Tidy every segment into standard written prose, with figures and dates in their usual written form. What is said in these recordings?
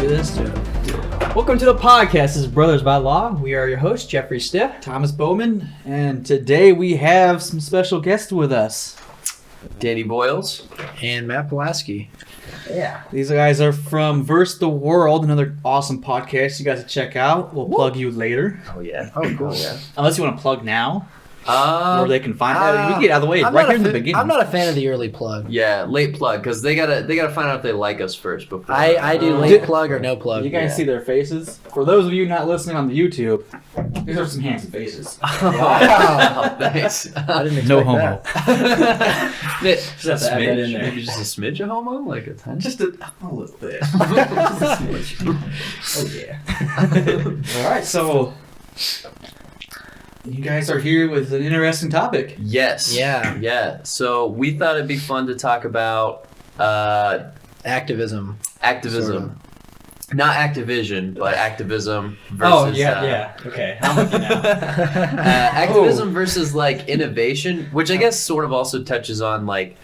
do this? Welcome to the podcast. This is Brothers by Law. We are your hosts, Jeffrey Stiff, Thomas Bowman, and today we have some special guests with us. Danny Boyles. And Matt Pulaski. Yeah. These guys are from VSTheWorld, another awesome podcast you guys should check out. We'll plug you later. Oh, yeah. Oh, cool. Yeah. Unless you want to plug now. Where they can find that. We can get out of the way I'm right not here in the beginning. I'm not a fan of the early plug. Yeah, late plug, because they gotta find out if they like us first before. I do late plug or no plug. You guys see their faces? For those of you not listening on the YouTube, these are some handsome faces. Wow. Nice. I didn't expect No homo. that. Just a have to add that in smidge. there. Maybe just a smidge of homo? Like a tiny? Just a little bit. Just a smidge. Oh, yeah. All right, so you guys are here with an interesting topic. Yes. Yeah. Yeah. So we thought it'd be fun to talk about Activism. activism. Sort Not Activision, but activism versus... Oh, yeah. Okay, I'm with you now. activism versus, like, innovation, which I guess sort of also touches on, like,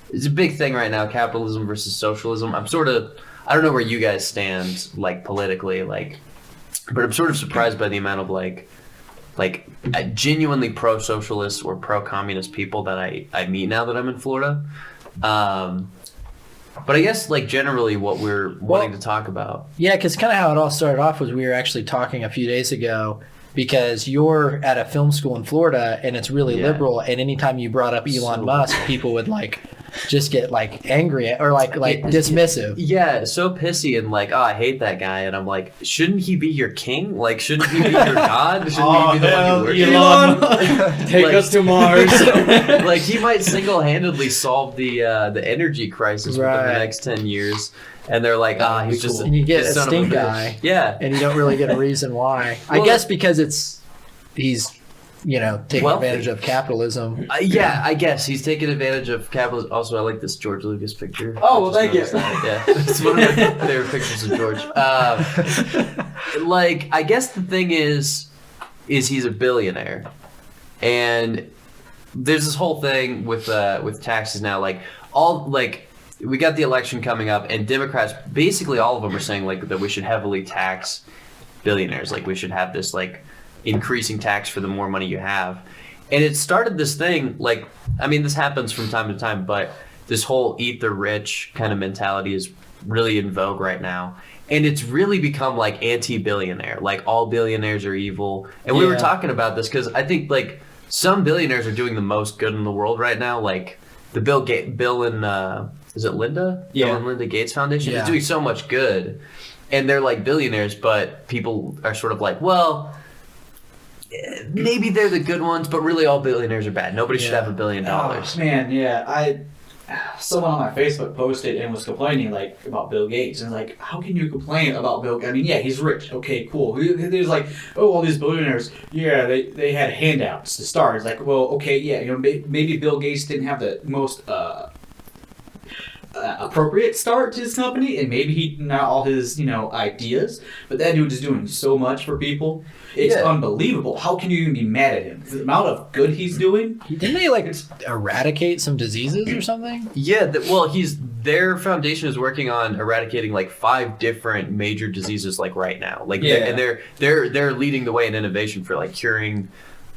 it's a big thing right now, capitalism versus socialism. I don't know where you guys stand, like, politically, like, but I'm sort of surprised by the amount of, like genuinely pro-socialist or pro-communist people that I meet now that I'm in Florida. But I guess, like, generally what we're wanting to talk about. Yeah, because kind of how it all started off was we were actually talking a few days ago because you're at a film school in Florida and it's really liberal, and anytime you brought up Elon Musk, people would, like, just get, like, angry or, like dismissive. Yeah, so pissy and, like, oh, I hate that guy. And I'm like, shouldn't he be your king? Like, shouldn't he be your god? Shouldn't he be the one you worship? Elon, take us to Mars. Like, he might single-handedly solve the energy crisis within the next 10 years. And they're like, he's just and you get a son of stink bitch. eye. Yeah. And you don't really get a reason why. Well, I guess because he's taking advantage of capitalism. Yeah, I guess he's taking advantage of capitalism. Also, I like this George Lucas picture. Oh, well, thank you. Yeah, it's one of my favorite pictures of George. Like, I guess the thing is he's a billionaire, and there's this whole thing with taxes now. Like, we got the election coming up, and Democrats, basically all of them are saying, like, that we should heavily tax billionaires. Like, we should have this, like, increasing tax for the more money you have. And it started this thing, like, I mean, this happens from time to time, but this whole eat the rich kind of mentality is really in vogue right now. And it's really become, like, anti-billionaire. Like, all billionaires are evil. And we were talking about this because I think, like, some billionaires are doing the most good in the world right now. Like, the Bill and is it Linda? Yeah. Bill and Linda Gates Foundation is Yeah. doing so much good. And they're, like, billionaires, but people are sort of like, well, maybe they're the good ones, but really all billionaires are bad. Nobody should have $1 billion. Oh, man, yeah. Someone on my Facebook posted and was complaining, like, about Bill Gates. And, like, how can you complain about Bill Gates? I mean, yeah, he's rich. Okay, cool. There's like, oh, all these billionaires, yeah, they had handouts to start. It's like, well, okay, yeah, maybe Bill Gates didn't have the most appropriate start to his company, and maybe he not all his ideas, but that dude is doing so much for people. It's unbelievable. How can you even be mad at him? The amount of good he's doing. Didn't they, like, eradicate some diseases or something? Yeah, their foundation is working on eradicating, like, 5 different major diseases, like, right now. Like, they're leading the way in innovation for, like, curing.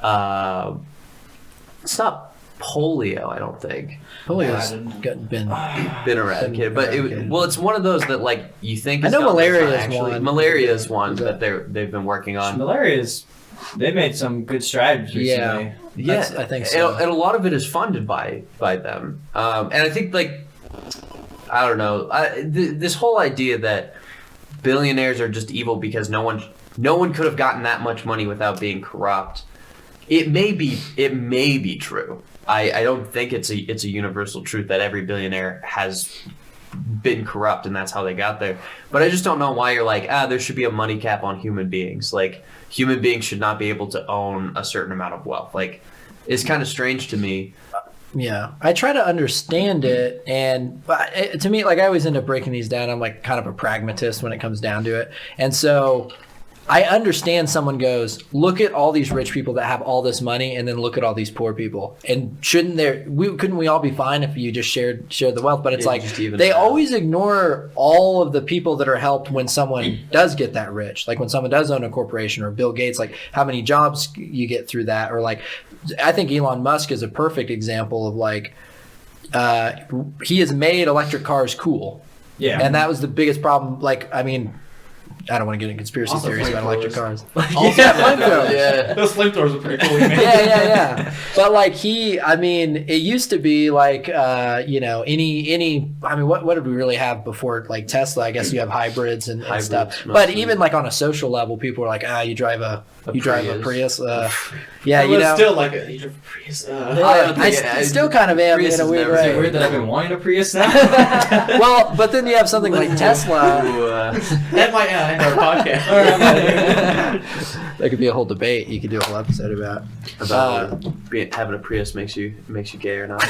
It's not polio, I don't think. Polio's been eradicated, but it's one of those that, like, you think. I know malaria is one. Malaria is one that they've been working on. They made some good strides recently. Yeah, I think so. And a lot of it is funded by them. And I think, like, I don't know, this whole idea that billionaires are just evil because no one could have gotten that much money without being corrupt. It may be true. I don't think it's a universal truth that every billionaire has been corrupt and that's how they got there. But I just don't know why you're like, there should be a money cap on human beings. Like, human beings should not be able to own a certain amount of wealth. Like, it's kind of strange to me. Yeah, I try to understand it, and to me, like, I always end up breaking these down. I'm, like, kind of a pragmatist when it comes down to it, and so I understand someone goes, look at all these rich people that have all this money, and then look at all these poor people. And couldn't we all be fine if you just shared the wealth? But it's they always ignore all of the people that are helped when someone does get that rich. Like when someone does own a corporation, or Bill Gates, like how many jobs you get through that. Or like, I think Elon Musk is a perfect example of like, he has made electric cars cool. Yeah. And that was the biggest problem. Like, I mean, I don't want to get into conspiracy theories about electric cars. Yeah, those flamethrowers are pretty cool. Yeah. But like it used to be like, I mean, what did we really have before like Tesla? I guess you have hybrids and stuff. But even like on a social level, people are like, you drive a Prius. Still like a Prius. I still kind of am in a weird way. Is it weird that I've been wanting a Prius now? Well, but then you have something like Tesla. That might end our podcast. That could be a whole debate. You could do a whole episode about having a Prius makes you gay or not.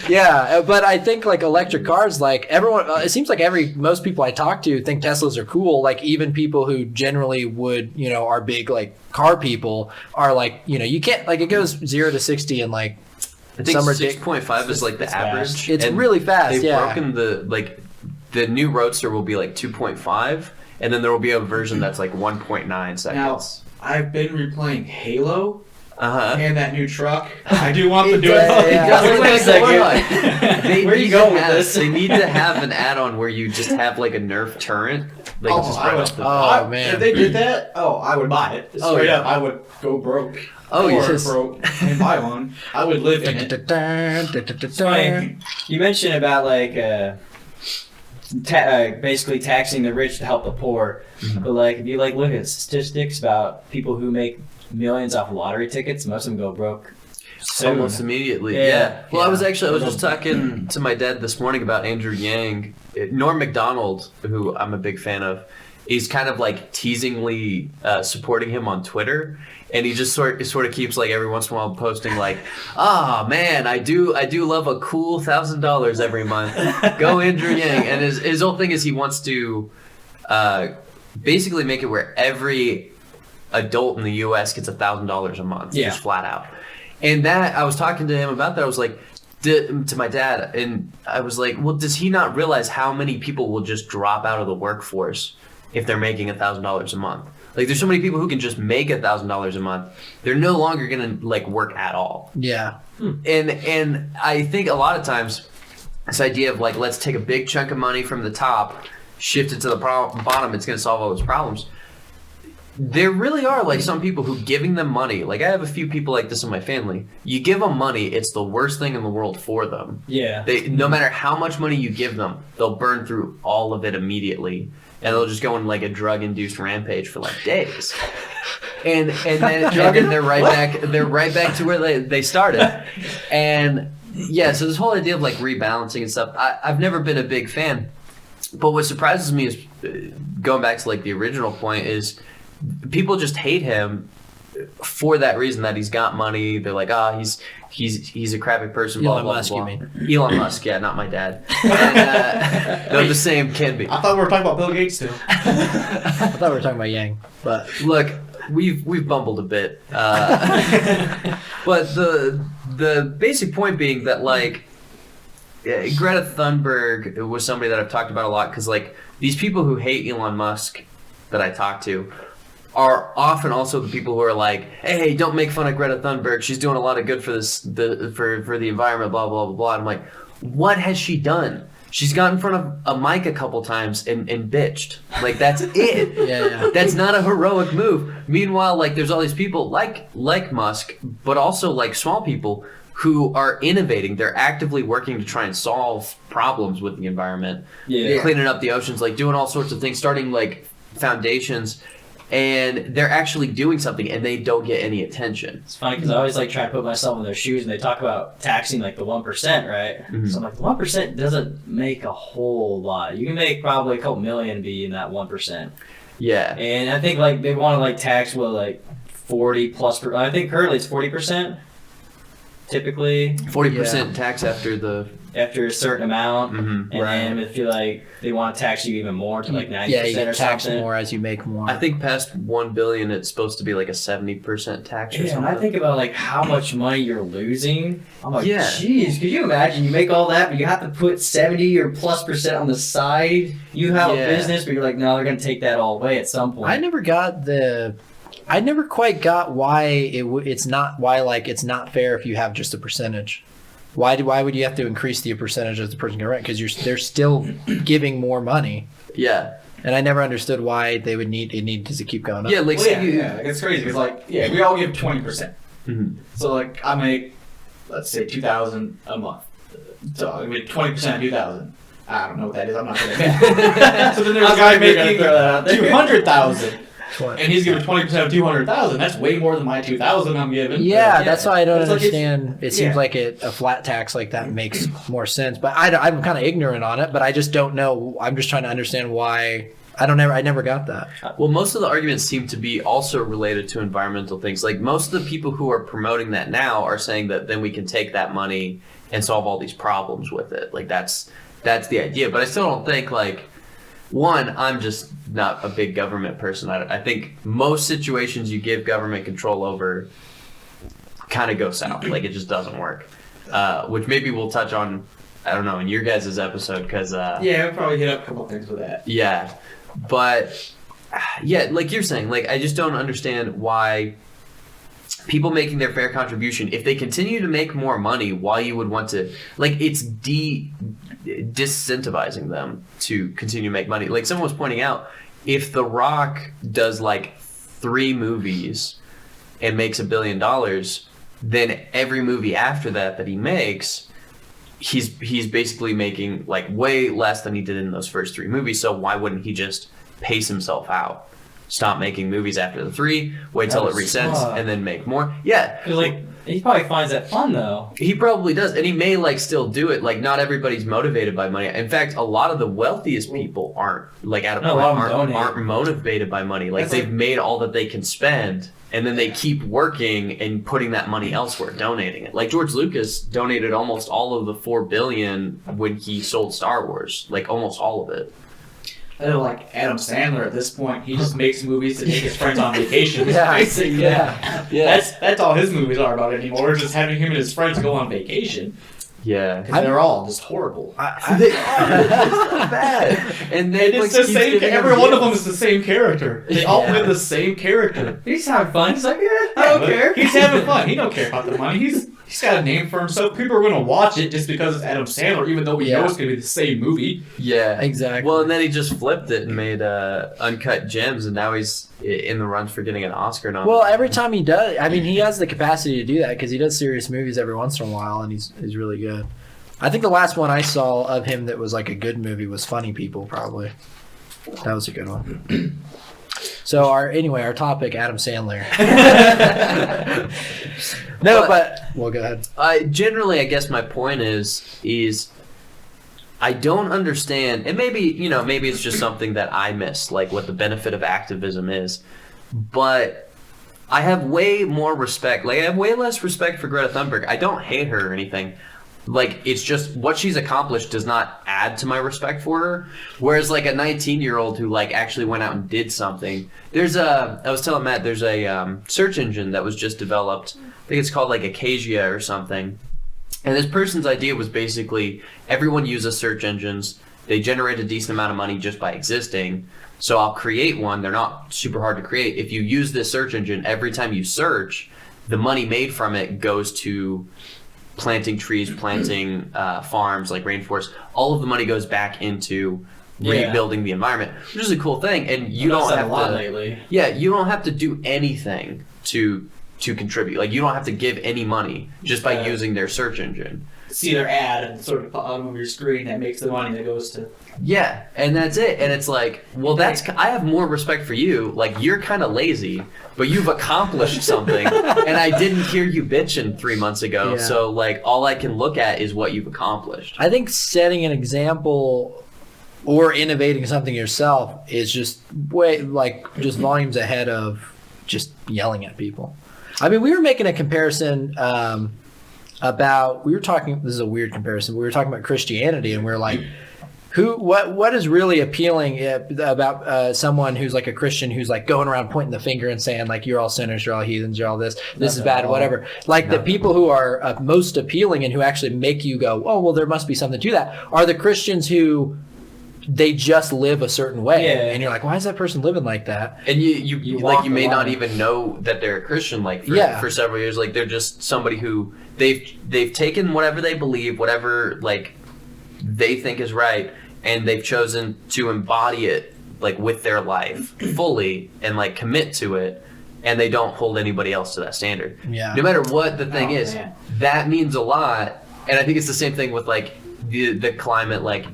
Yeah, but I think like electric cars, like everyone, it seems like most people I talk to think Teslas are cool. Like even people who generally would, are big like car people are like, you can't, like it goes 0 to 60 in like, I think 6.5 is like the average. It's really fast. They've broken the new Roadster will be like 2.5, and then there will be a version that's like 1.9 seconds. Now, I've been replaying Halo. And that new truck. I do want to do it. Wait a second. Where you going with this? They need to have an add-on where you just have like a Nerf turret. Man! If they did that, I would buy it. Straight up, I would go broke. Broke and buy one. I would live in it. Funny. You mentioned about like basically taxing the rich to help the poor, but like if you like look at statistics about people who make millions off lottery tickets, most of them go broke soon. Almost immediately. Yeah. Well, I was just talking to my dad this morning about Andrew Yang. Norm Macdonald, who I'm a big fan of, he's kind of like teasingly supporting him on Twitter, and he just sort of keeps like every once in a while posting like, man, I do love a cool $1,000 every month. Go Andrew Yang. And his whole thing is he wants to basically make it where every adult in the U.S. gets $1,000 a month, just flat out. And that, I was talking to him about that. I was like, to my dad, and I was like, well, does he not realize how many people will just drop out of the workforce if they're making $1,000 a month? Like, there's so many people who can just make $1,000 a month. They're no longer gonna like work at all. Yeah. And I think a lot of times this idea of like, let's take a big chunk of money from the top, shift it to the bottom, it's gonna solve all those problems. There really are like some people who giving them money, like I have a few people like this in my family, you give them money, it's the worst thing in the world for them. Yeah. No matter how much money you give them, they'll burn through all of it immediately, and they'll just go on like a drug-induced rampage for like days. And then they're right back to where they started. And yeah, so this whole idea of like rebalancing and stuff, I've never been a big fan. But what surprises me is, going back to like the original point, is people just hate him for that reason, that he's got money. They're like, he's a crappy person. Elon blah, Musk, blah, blah. you mean? Elon Musk, yeah, not my dad. And, they're the same, can be. I thought we were talking about Bill Gates still. I thought we were talking about Yang, but look, we've bumbled a bit. But the basic point being that like Greta Thunberg was somebody that I've talked about a lot, because like these people who hate Elon Musk that I talk to are often also the people who are like, hey, don't make fun of Greta Thunberg. She's doing a lot of good for for the environment, blah, blah, blah, blah. And I'm like, what has she done? She's got in front of a mic a couple times and bitched. Like, that's it. Yeah. That's not a heroic move. Meanwhile, like, there's all these people like Musk, but also like small people who are innovating. They're actively working to try and solve problems with the environment. Yeah. Cleaning up the oceans, like doing all sorts of things, starting like foundations, and they're actually doing something, and they don't get any attention. It's funny because I always like try to put myself in their shoes, and they talk about taxing like the 1%, right? Mm-hmm. So I'm like, the 1% doesn't make a whole lot. You can make probably a couple million be in that 1%. Yeah. And I think like they want to like tax like 40+. I think currently it's 40%. typically. 40% tax after a certain amount, and Right. then if you like, they want to tax you even more to like 90% Yeah, you or get taxed something. more as you make more. I think past $1 billion, it's supposed to be like a 70% tax or Yeah, something. and I think about like how much money you're losing. I'm like, Yeah. geez, could you imagine you make all that, but you have to put 70 or plus % on the side? You have Yeah. a business, but you're like, no, they're gonna take that all away at some point. I never quite got why it's not fair if you have just a percentage. Why would you have to increase the percentage as the person can rent? Because they're still giving more money, Yeah. and I never understood why they would need to keep going up. Yeah, like Well, say yeah, you. yeah, like, it's crazy. It's like, yeah, we all give 20%. Mhm. So like, I make, let's say, $2,000 a month. So I mean, 20% of 2,000. I don't know what that is. I'm not gonna bet. So then there's a guy making throw that out there. 200,000, and he's giving 20% of 200,000. That's way more than my 2,000 I'm giving. Yeah, But, that's why I don't It's like understand. It seems yeah. like a flat tax like that makes more sense. But I'm kind of ignorant on it. But I just don't know. I'm just trying to understand why. I never got that. Well, most of the arguments seem to be also related to environmental things. Like most of the people who are promoting that now are saying that then we can take that money and solve all these problems with it. Like that's the idea. But I still don't think like. One, I'm just not a big government person. I think most situations you give government control over kind of go south. Like, it just doesn't work. Which maybe we'll touch on, I don't know, in your guys' episode, because... yeah, we'll probably hit up a couple things with that. Yeah. But, yeah, like you're saying, like, I just don't understand why people making their fair contribution, if they continue to make more money, why you would want to... Like, it's disincentivizing them to continue to make money. Like someone was pointing out, if The Rock does like 3 movies and makes $1 billion, then every movie after that he makes, he's basically making like way less than he did in those first 3 movies. So why wouldn't he just pace himself out? Stop making movies after the 3, wait till it resets, and then make more. Yeah. 'Cause, like, he probably finds that fun though. He probably does, and he may like still do it. Like not everybody's motivated by money. In fact, a lot of the wealthiest people aren't like at a point aren't motivated by money. Like they've made all that they can spend, and then they keep working and putting that money elsewhere, donating it. Like George Lucas donated almost all of the $4 billion when he sold Star Wars, like almost all of it. I know, like Adam Sandler at this point, he just makes movies to take his friends on vacation. Yeah, Basically, yeah. That's all his movies are about anymore. Just having him and his friends go on vacation. Yeah, Because they're all just horrible. they are. It's not bad. And then It's the same. Every one of them is the same character. They all play the same character. He's having fun. He's like, I don't care. He's having fun. He don't care about the money. He's got a name for himself. People are going to watch it just because it's Adam Sandler, even though we know it's going to be the same movie. Yeah, exactly. Well, and then he just flipped it and made Uncut Gems, and now he's in the runs for getting an Oscar nomination. Well, every time he does, I mean, he has the capacity to do that because he does serious movies every once in a while, and he's really good. I think the last one I saw of him that was like a good movie was Funny People, probably. That was a good one. So our topic, Adam Sandler. No, but well, go ahead. I guess my point is I don't understand, and maybe it's just something that I miss, like what the benefit of activism is, but I have way more respect. Like I have way less respect for Greta Thunberg. I don't hate her or anything. Like it's just what she's accomplished does not add to my respect for her. Whereas like a 19-year-old who like actually went out and did something. I was telling Matt, there's a search engine that was just developed. I think it's called like Acacia or something. And this person's idea was basically everyone uses search engines. They generate a decent amount of money just by existing. So I'll create one. They're not super hard to create. If you use this search engine, every time you search, the money made from it goes to planting trees, planting farms like rainforests. All of the money goes back into rebuilding the environment, which is a cool thing. And you don't have to. Lately. Yeah, you don't have to do anything to contribute. Like you don't have to give any money just by using their search engine. See their ad and sort of bottom of your screen that makes the money that goes to. Yeah, and that's it. And it's like, well, I have more respect for you. Like you're kind of lazy, but you've accomplished something, and I didn't hear you bitching 3 months ago. Yeah. So like, all I can look at is what you've accomplished. I think setting an example or innovating something yourself is just volumes ahead of just yelling at people. I mean, we were making a comparison. I about, we were talking, this is a weird comparison, we were talking about Christianity, and we are like, what is really appealing about someone who's like a Christian who's like going around pointing the finger and saying like, you're all sinners, you're all heathens, you're all this is bad, whatever. Like the people who are most appealing and who actually make you go, oh, well, there must be something to that, are the Christians who they just live a certain way. And you're like, why is that person living like that? And you like, you may not even know that they're a Christian, like for several years. Like they're just somebody who they've taken whatever they believe, whatever like they think is right, and they've chosen to embody it like with their life fully and like commit to it, and they don't hold anybody else to that standard. Yeah. No matter what the thing is, that means a lot. And I think it's the same thing with like the climate, like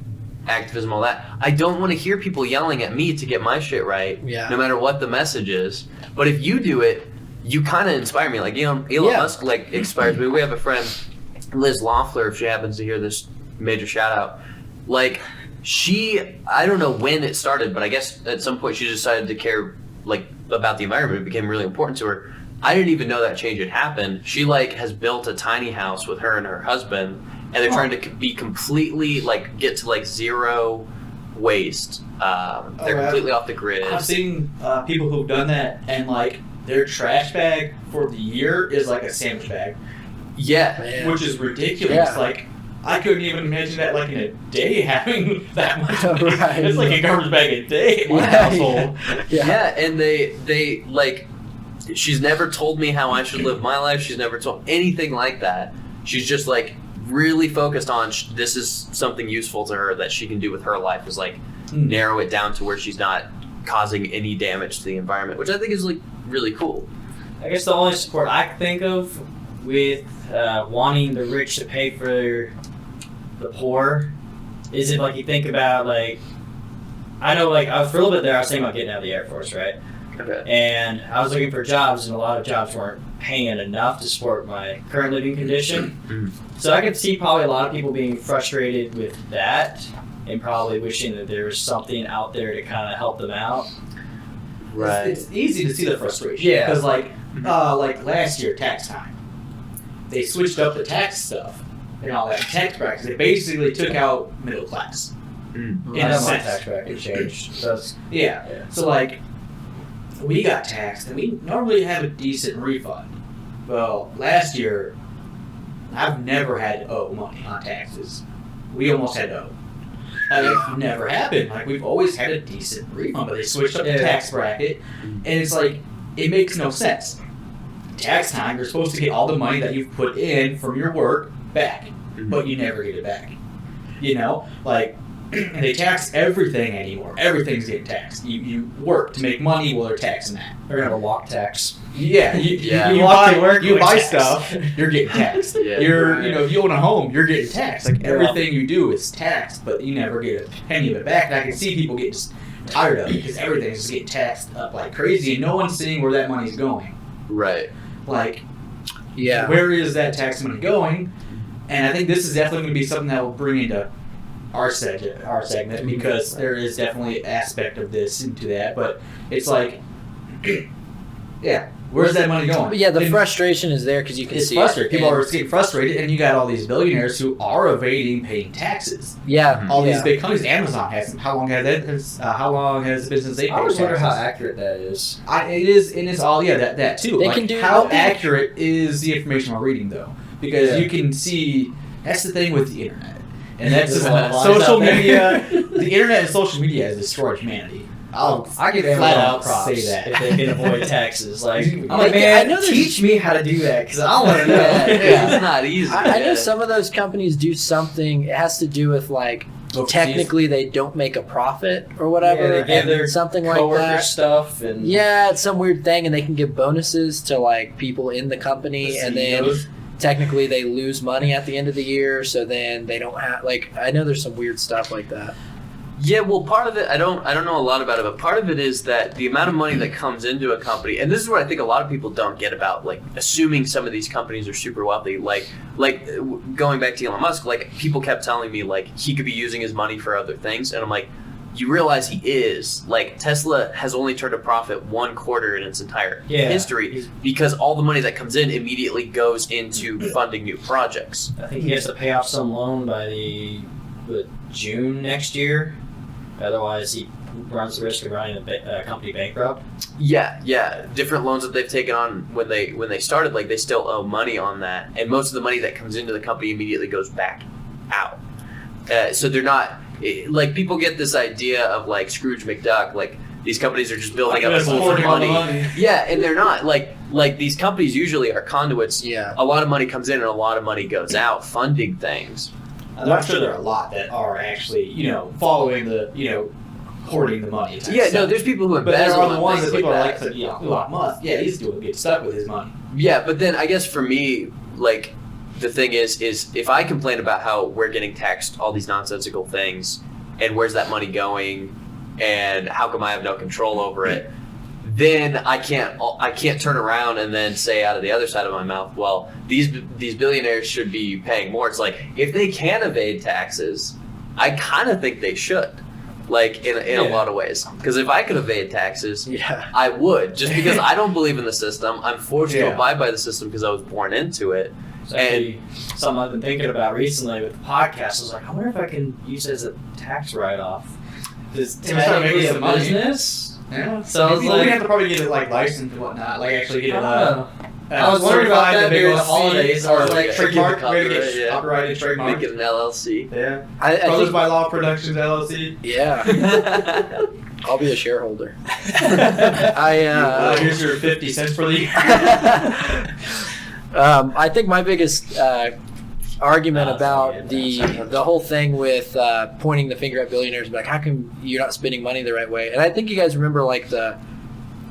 activism, all that. I don't want to hear people yelling at me to get my shit right, no matter what the message is. But if you do it, you kind of inspire me. Like, you know, Elon Musk like inspires me. We have a friend, Liz Loeffler, if she happens to hear this, major shout out. Like, I don't know when it started, but I guess at some point she decided to care like about the environment. It became really important to her. I didn't even know that change had happened. She like has built a tiny house with her and her husband, and they're trying to be completely like get to like zero waste. They're completely off the grid. I've seen people who've done that, and like their trash bag for the year is like a sandwich bag. Yeah, which is ridiculous. Like, I couldn't even imagine that like in a day having that much. It's like a garbage bag a day in my household. And they like, she's never told me how I should live my life. She's never told anything like that. She's just like really focused on this is something useful to her that she can do with her life, is like narrow it down to where she's not causing any damage to the environment, which I think is like really cool. I guess the only support I can think of with wanting the rich to pay for the poor is if like you think about like, I know like for a little bit there I was thinking about getting out of the Air Force, right? Okay. And I was looking for jobs, and a lot of jobs weren't paying enough to support my current living condition. So I could see probably a lot of people being frustrated with that and probably wishing that there was something out there to kind of help them out. Right. It's easy to see the frustration. Yeah. Because like last year, tax time, they switched up the tax stuff and all that tax brackets. They basically took out middle class. In a sense, tax bracket changed. So like, we got taxed, and we normally have a decent refund. Well, last year, I've never had to owe money on taxes. We almost had to owe. It never happened. Like, we've always had a decent refund, but they switched up the tax bracket, and it's like, it makes no sense. Tax time, you're supposed to get all the money that you've put in from your work back, but you never get it back. You know? Like, and they tax everything anymore. Everything's getting taxed. You work to make money, well, they're taxing that. They're going to have a walk tax. Yeah, you walk to work, you buy tax. Stuff, you're getting taxed. If you own a home, you're getting taxed. Like, everything you do is taxed, but you never get a penny of it back. And I can see people get just tired of it because everything's just getting taxed up like crazy, and no one's seeing where that money's going. Right. Like, where is that tax money going? And I think this is definitely going to be something that will bring into our segment, because there is definitely an aspect of this into that, but it's like, where's that money going? But the frustration is there because you can see frustrated. People are getting frustrated, and you got all these billionaires who are evading paying taxes. All these big companies. Amazon has. How long has the business they pay? I always wonder how accurate that is. It is, and it's all that too. They can do how accurate is the information we're reading though? Because you can see that's the thing with the internet. And that's social media. The internet and social media has destroyed humanity. I give flat out props say that if they can avoid taxes. Like, I'm like, man, teach me how to do that because I want to know. It's not easy. I know some of those companies do something. It has to do with like technically they don't make a profit or whatever. Yeah, they give their something like that stuff and it's some weird thing, and they can give bonuses to like people in the company, and then technically they lose money at the end of the year, so then they don't have, like, I know there's some weird stuff like that. Yeah, well, part of it, I don't know a lot about it, but part of it is that the amount of money that comes into a company, and this is what I think a lot of people don't get about, like, assuming some of these companies are super wealthy. Like going back to Elon Musk, like, people kept telling me, like, he could be using his money for other things, and I'm like, you realize he is. Like, Tesla has only turned a profit 1 quarter in its entire history because all the money that comes in immediately goes into funding new projects. I think he has to pay off some loan by June next year. Otherwise, he runs the risk of running a company bankrupt. Yeah. Different loans that they've taken on when they started, like, they still owe money on that. And most of the money that comes into the company immediately goes back out. So they're not... Like, people get this idea of, like, Scrooge McDuck, like, these companies are just building up a pool of money. Yeah, and they're not. Like these companies usually are conduits. Yeah. A lot of money comes in and a lot of money goes out funding things. I'm sure there are a lot that are actually, following the, hoarding the money. Yeah, no, there's people who But there embezzle are the ones that people are that. like, Elon Musk, yeah, he's doing good stuff with his money. Yeah, but then I guess for me, like, the thing is if I complain about how we're getting taxed all these nonsensical things and where's that money going and how come I have no control over it, then I can't turn around and then say out of the other side of my mouth, well, these billionaires should be paying more. It's like, if they can evade taxes, I kind of think they should. Like, in a lot of ways. Because if I could evade taxes, I would. Just because I don't believe in the system. I'm forced to abide by the system because I was born into it. And something I've been thinking about recently with the podcast is like, I wonder if I can use it as a tax write-off. Does technically a business? Yeah. So I was we like, have to probably get it like licensed and whatnot. Like actually get it. I was wondering about that during the holidays. I was like, trademark, copyright, copyrighted trademark. Make it an LLC. Yeah. I Brothers think, by Law Productions LLC. yeah. I'll be a shareholder. Here's your 50 cents for the year. I think my biggest argument about the whole thing with pointing the finger at billionaires and be like, how come you're not spending money the right way? And I think you guys remember like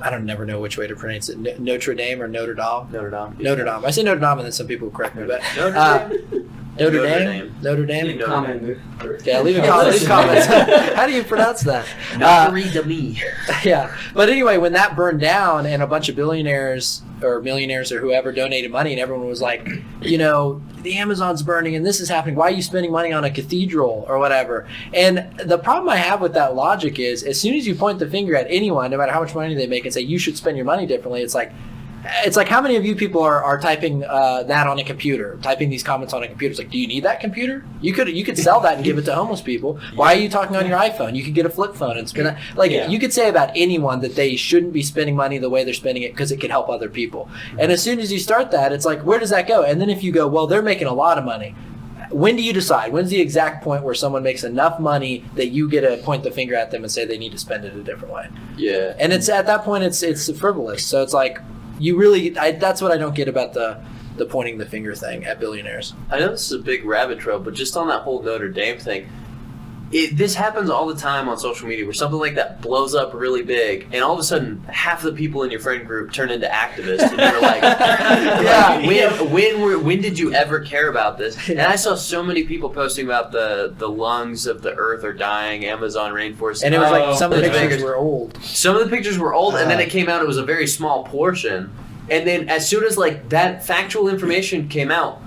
I don't never know which way to pronounce it, Notre Dame or Notre Dame? Notre Dame. Notre Dame. I say Notre Dame and then some people correct me, but Notre Dame. Notre Dame. comment. Yeah, leave a comment. Comments. How do you pronounce that? Notre Dame. Yeah, but anyway, when that burned down and a bunch of billionaires or millionaires or whoever donated money and everyone was like, the Amazon's burning and this is happening, why are you spending money on a cathedral or whatever? And the problem I have with that logic is as soon as you point the finger at anyone, no matter how much money they make, and say you should spend your money differently, it's like how many of you people are typing that on a computer, typing these comments on a computer? It's like, do you need that computer? You could sell that and give it to homeless people. Why are you talking on your iPhone? You could get a flip phone and spend that. You could say about anyone that they shouldn't be spending money the way they're spending it because it could help other people. And as soon as you start that, it's like, where does that go? And then if you go, well, they're making a lot of money. When do you decide? When's the exact point where someone makes enough money that you get to point the finger at them and say they need to spend it a different way? Yeah. And it's at that point it's frivolous. So it's like, you really, that's what I don't get about the pointing the finger thing at billionaires. I know this is a big rabbit trail, but just on that whole Notre Dame thing, this happens all the time on social media where something like that blows up really big, and all of a sudden half the people in your friend group turn into activists, and you're like, when did you ever care about this? And I saw so many people posting about the lungs of the earth are dying, Amazon rainforest. And it was like some of the pictures pictures were old. Some of the pictures were old, and then it came out, it was a very small portion. And then as soon as like that factual information came out,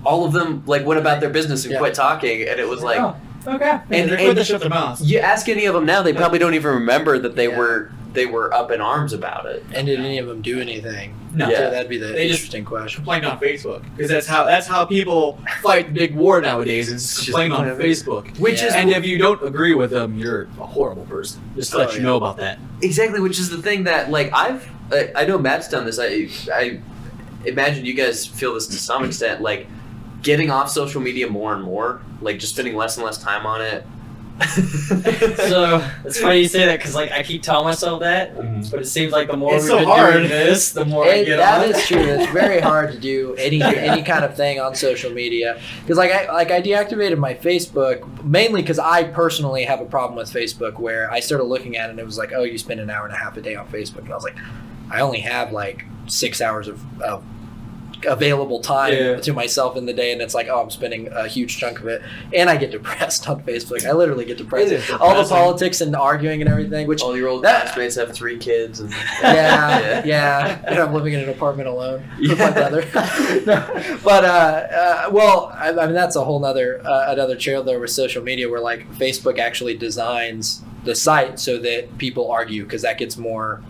all of them like went about their business and quit talking, and it was like, okay. And they shut their mouths. You ask any of them now, they probably don't even remember that they were up in arms about it. And did any of them do anything? No. So that'd be the They just interesting question. Complained on Facebook because that's how people fight the big war nowadays. Is complain on Facebook. And if you don't agree with them, you're a horrible person. Just to let you know about that. Exactly, which is the thing that like I know Matt's done this. I imagine you guys feel this to some extent. Like getting off social media more and more, like just spending less and less time on it. So it's funny you say that because like I keep telling myself that, but it seems like the more It's we've so been hard. doing this, the more I get That on. is true. It's very hard to do any kind of thing on social media because I deactivated my Facebook mainly because I personally have a problem with Facebook where I started looking at it and it was like, oh, you spend an hour and a half a day on Facebook, and I was like, I only have like 6 hours of available time Yeah. to myself in the day, and it's like, oh, I'm spending a huge chunk of it, and I get depressed on Facebook. I literally get depressed. It is All the depressing. politics and arguing and everything, which All your old that- classmates have 3 kids. And yeah. And I'm living in an apartment alone with my brother. But well, I mean that's a whole nother another trail there with social media, where like Facebook actually designs the site so that people argue, because that gets more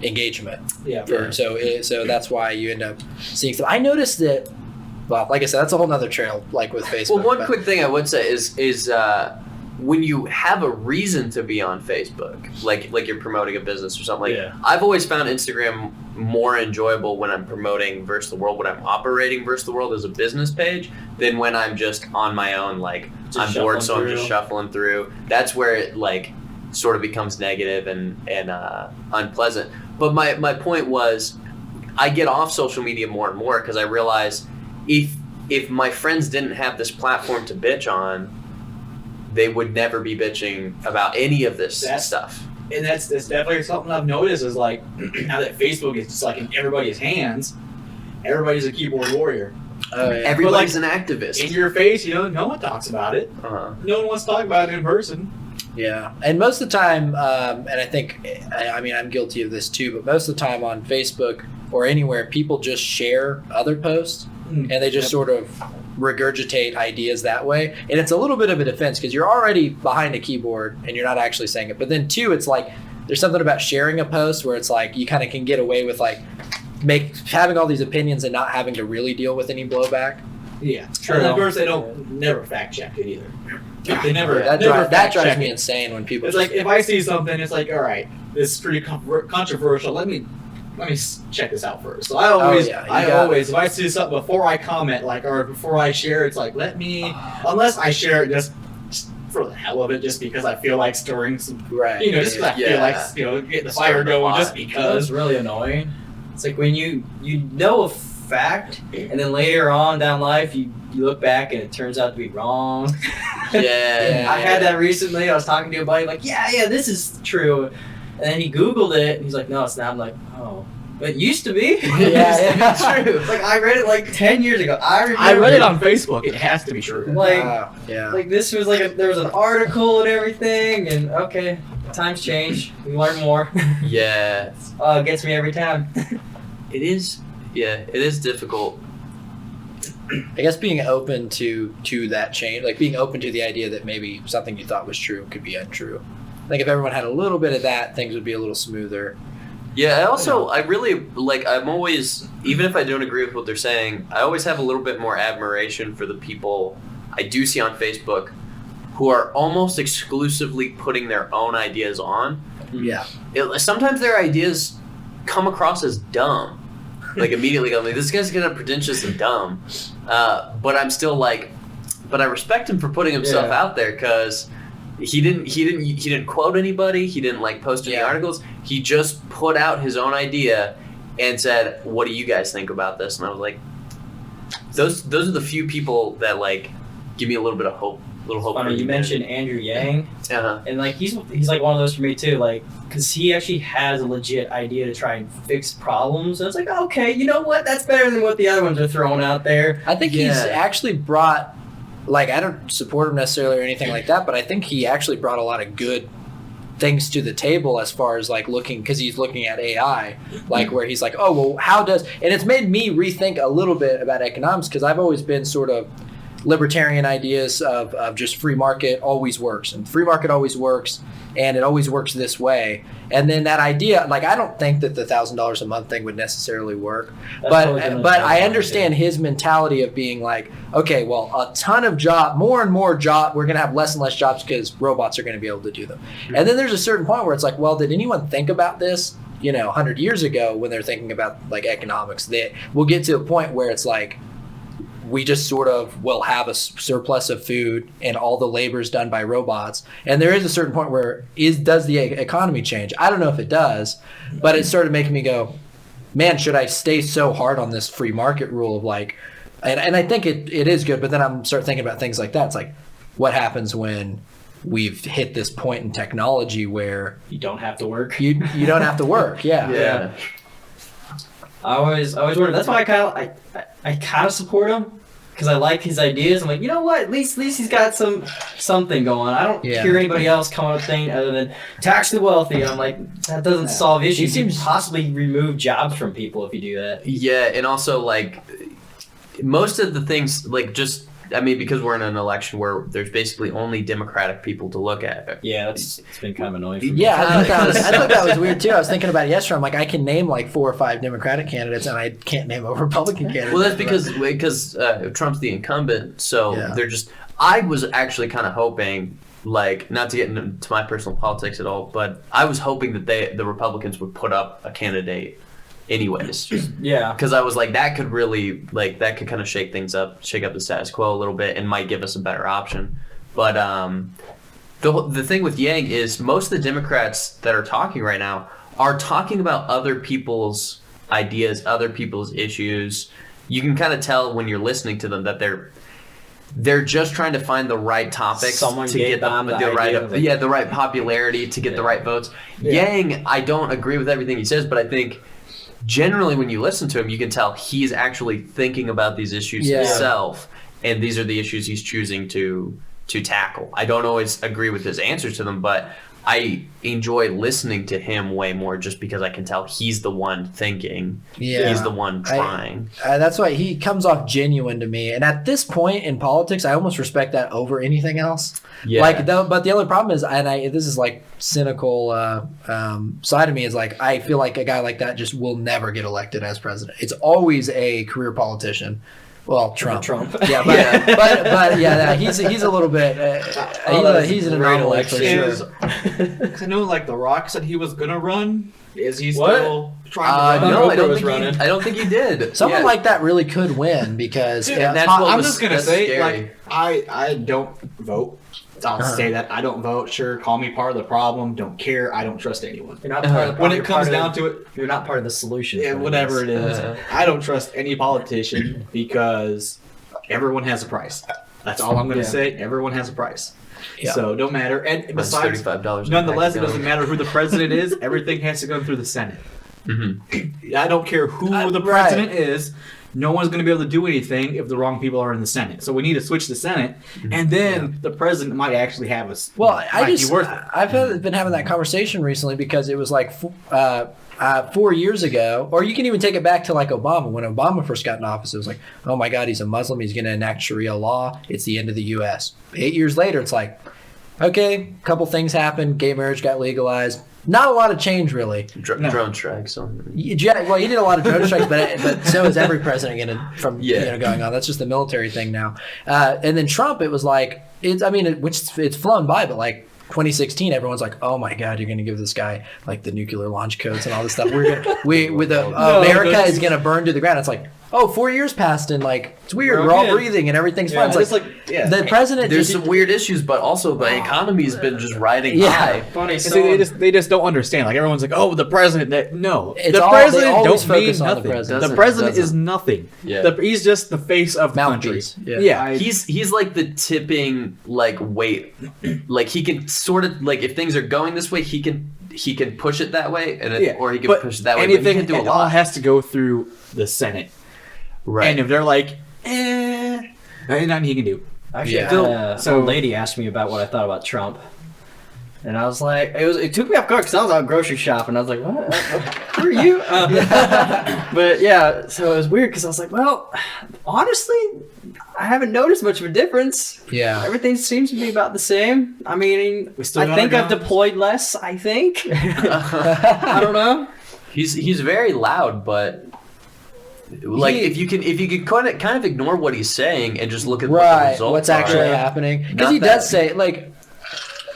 engagement. Yeah. So that's why you end up seeing stuff. I noticed that. Well, like I said, that's a whole nother trail, like with Facebook. Well, one but- quick thing I would say is when you have a reason to be on Facebook, like you're promoting a business or something. Like Yeah. I've always found Instagram more enjoyable when I'm promoting VSTheWorld, when I'm operating VSTheWorld as a business page, than when I'm just on my own. Like Just I'm bored, so shuffling I'm just through. shuffling through. That's where it like sort of becomes negative and unpleasant. But my point was, I get off social media more and more because I realize if my friends didn't have this platform to bitch on, they would never be bitching about any of this stuff. And that's definitely something I've noticed is like now that Facebook is just like in everybody's hands, everybody's a keyboard warrior. Oh, yeah. Everybody's an activist. In your face, no one talks about it. Uh-huh. No one wants to talk about it in person. Yeah, and most of the time, and I think, I mean, I'm guilty of this too, but most of the time on Facebook or anywhere, people just share other posts, and they just sort of regurgitate ideas that way. And it's a little bit of a defense because you're already behind a keyboard and you're not actually saying it. But then two, it's like there's something about sharing a post where it's like you kind of can get away with like having all these opinions and not having to really deal with any blowback. Yeah, True. And of course, they don't never fact check it either. They never. that never that fact drives check me it. insane when people. It's like if I see something, it's like, all right, this is pretty controversial. Let me check this out first. So I always, if I see something before I comment, like or before I share, it's like unless I share it just for the hell of it, just because I feel like stirring some, right, just because I feel like getting the fire going, just That's because. really annoying. It's like when you know a fact, and then later on down life you look back and it turns out to be wrong. Yeah. I had that recently. I was talking to a buddy, like, yeah, this is true. And then he Googled it, and he's like, no, it's not. I'm like, oh. But it used to be. Yeah, true. Like, I read it like 10 years ago. I remember. I read it on Facebook. It has to be true. Like, yeah. like this was like there was an article and everything, and okay, times change. We learn more. Yeah. It gets me every time. It is. Yeah, it is difficult. I guess being open to that change, like being open to the idea that maybe something you thought was true could be untrue. I think if everyone had a little bit of that, things would be a little smoother. Yeah, I really, like, I'm always, even if I don't agree with what they're saying, I always have a little bit more admiration for the people I do see on Facebook who are almost exclusively putting their own ideas on. Yeah. Sometimes their ideas come across as dumb. Like, immediately I'm like, this guy's kind of pretentious and dumb. But I'm still like, but I respect him for putting himself out there, because he didn't quote anybody. He didn't like post any articles. He just put out his own idea and said, "What do you guys think about this?" And I was like, those are the few people that like give me a little bit of hope. I mean, you mentioned Andrew Yang, Uh-huh. and like he's like one of those for me too. Like, because he actually has a legit idea to try and fix problems. And it's like, okay, you know what? That's better than what the other ones are throwing out there. I think he's actually brought, like, I don't support him necessarily or anything like that, but I think he actually brought a lot of good things to the table as far as like looking, because he's looking at AI, like where he's like, oh, well, how does, and it's made me rethink a little bit about economics, because I've always been sort of libertarian ideas of just free market always works, and free market always works, and it always works this way. And then that idea, like, I don't think that the $1,000 a month thing would necessarily work, but I understand his mentality of being like, okay, well, a ton of more and more we're going to have less and less jobs because robots are going to be able to do them. And then there's a certain point where it's like, well, did anyone think about this 100 years ago when they're thinking about like economics? That we'll get to a point where it's like, we just sort of will have a surplus of food and all the labor is done by robots. And there is a certain point where does the economy change? I don't know if it does, but it started making me go, man, should I stay so hard on this free market rule of like, and I think it is good, but then I'm start thinking about things like that. It's like, what happens when we've hit this point in technology where you don't have to work? You don't have to work. Yeah. Yeah. I always wonder. That's why I kind of support him because I like his ideas. I'm like, you know what? At least he's got something going. I don't hear anybody else come up with thing other than tax the wealthy. I'm like, that doesn't solve issues. You seems possibly remove jobs from people if you do that. Yeah, and also like most of the things like just. I mean, because we're in an election where there's basically only Democratic people to look at. Yeah, it's been kind of annoying for me. Yeah, I thought that was weird too. I was thinking about it yesterday. I'm like, I can name like 4 or 5 Democratic candidates, and I can't name a Republican candidate. Well, that's because Trump's the incumbent, so they're just. I was actually kind of hoping, like, not to get into my personal politics at all, but I was hoping that the Republicans would put up a candidate. Anyways, yeah, because I was like, that could really that could kind of shake things up, shake up the status quo a little bit, and might give us a better option. But the thing with Yang is most of the Democrats that are talking right now are talking about other people's ideas, other people's issues. You can kind of tell when you're listening to them that they're just trying to find the right topics to get the right popularity to get the right votes. Yeah. Yang, I don't agree with everything he says, but I think. Generally, when you listen to him, you can tell he's actually thinking about these issues himself, and these are the issues he's choosing to tackle. I don't always agree with his answers to them, but I enjoy listening to him way more just because I can tell he's the one thinking. Yeah. He's the one trying. That's why he comes off genuine to me. And at this point in politics, I almost respect that over anything else. Yeah. But the only problem is, this is like cynical side of me, is like I feel like a guy like that just will never get elected as president. It's always a career politician. Well, Trump. Yeah, but he's a little bit. He's an anomaly for sure. I know, like The Rock said he was gonna run. Is he still trying to run? No, I don't think he did. Someone like that really could win because I'm just gonna say, scary. Like, I don't vote. I'll say that I don't vote. Sure, call me part of the problem. Don't care. I don't trust anyone. You're not part of the problem. When it comes down to it, you're not part of the solution. Yeah, whatever it is. I don't trust any politician because everyone has a price. That's all I'm going to say. Everyone has a price. Yeah. So don't matter. And besides, $35 nonetheless, it doesn't matter who the president is. Everything has to go through the Senate. Mm-hmm. I don't care who the president is. No one's going to be able to do anything if the wrong people are in the Senate. So we need to switch the Senate, and then the president might actually have us. Well, I've been having that conversation recently because it was like 4 years ago, or you can even take it back to like Obama. When Obama first got in office, it was like, oh my God, he's a Muslim. He's going to enact Sharia law. It's the end of the U.S. 8 years later, it's like, okay, a couple things happened. Gay marriage got legalized. Not a lot of change, really. Drone strikes. Well, he did a lot of drone strikes, but so is every president going on. That's just the military thing now. And then Trump, it was like, it's flown by, but like 2016, everyone's like, oh my God, you're going to give this guy like the nuclear launch codes and all this stuff. America is going to burn to the ground. It's like, 4 years passed and like it's weird. We're all breathing and everything's fine. It's like the president. There's some weird issues, but also the economy's been just riding high. Funny. They just don't understand. Like everyone's like, the president. The president don't mean nothing. The president is nothing. Yeah. He's just the face of the country. Yeah. He's like the tipping weight. Like he can sort of if things are going this way, he can push it that way, or he can push it that way. Anything but he can do a lot. All has to go through the Senate. Right. And if they're like, nothing he can do. Actually, some lady asked me about what I thought about Trump. And I was like, it took me off guard because I was out grocery shopping. I was like, what? Who are you? But yeah, so it was weird because I was like, well, honestly, I haven't noticed much of a difference. Yeah. Everything seems to be about the same. I mean, I think I've deployed less, I think. I don't know. He's very loud, but... if you can kind of ignore what he's saying and just look at what the results what's actually happening, because he does say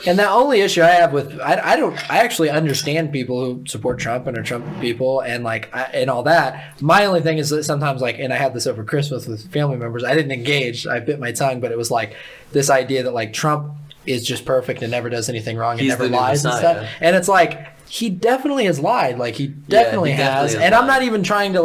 and the only issue I have with I actually understand people who support Trump and are Trump people and and all that. My only thing is that sometimes and I had this over Christmas with family members. I didn't engage. I bit my tongue, but it was this idea that Trump is just perfect and never does anything wrong and never lies and stuff. Yeah. And it's he definitely has lied. He definitely has. And I'm not even trying to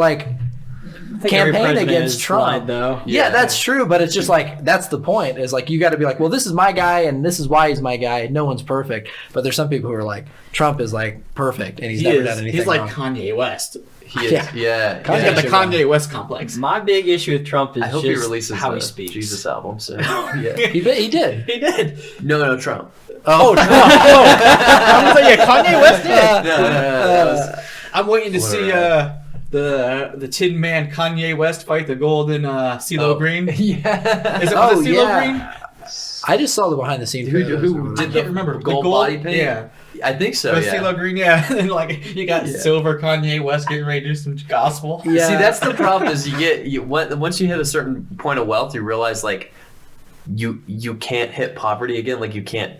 campaign against Trump though. Yeah, that's true, but it's just that's the point is you got to be well, this is my guy and this is why he's my guy. No one's perfect, but there's some people who are Trump is perfect and he's never done anything he's wrong. Kanye West. He is. Yeah. Yeah. He's got the Kanye West complex. My big issue with Trump is I hope just he releases how he the speaks. Jesus album. So yeah. He did. He did. No, Trump. Oh, Trump. I was like, yeah, Kanye West did. No, that was- I'm waiting to see Whatever. the Tin Man Kanye West fight the golden CeeLo Green. Yeah. Is it Oh, was it CeeLo yeah. Green? I just saw the behind the scenes. Who photos. did I can't remember. The gold body paint? Yeah. I think so. It was Yeah. CeeLo Green, yeah. And like you got Yeah. silver Kanye West getting ready to do some gospel. Yeah. See, that's the problem. Is once you hit a certain point of wealth, you realize like you can't hit poverty again. Like you can't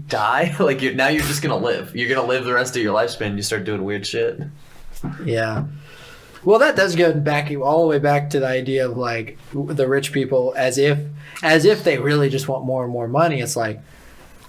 die. Like now you're just gonna live. You're gonna live the rest of your lifespan. And you start doing weird shit. Yeah. Well, that does go back all the way back to the idea of like the rich people as if they really just want more and more money. It's like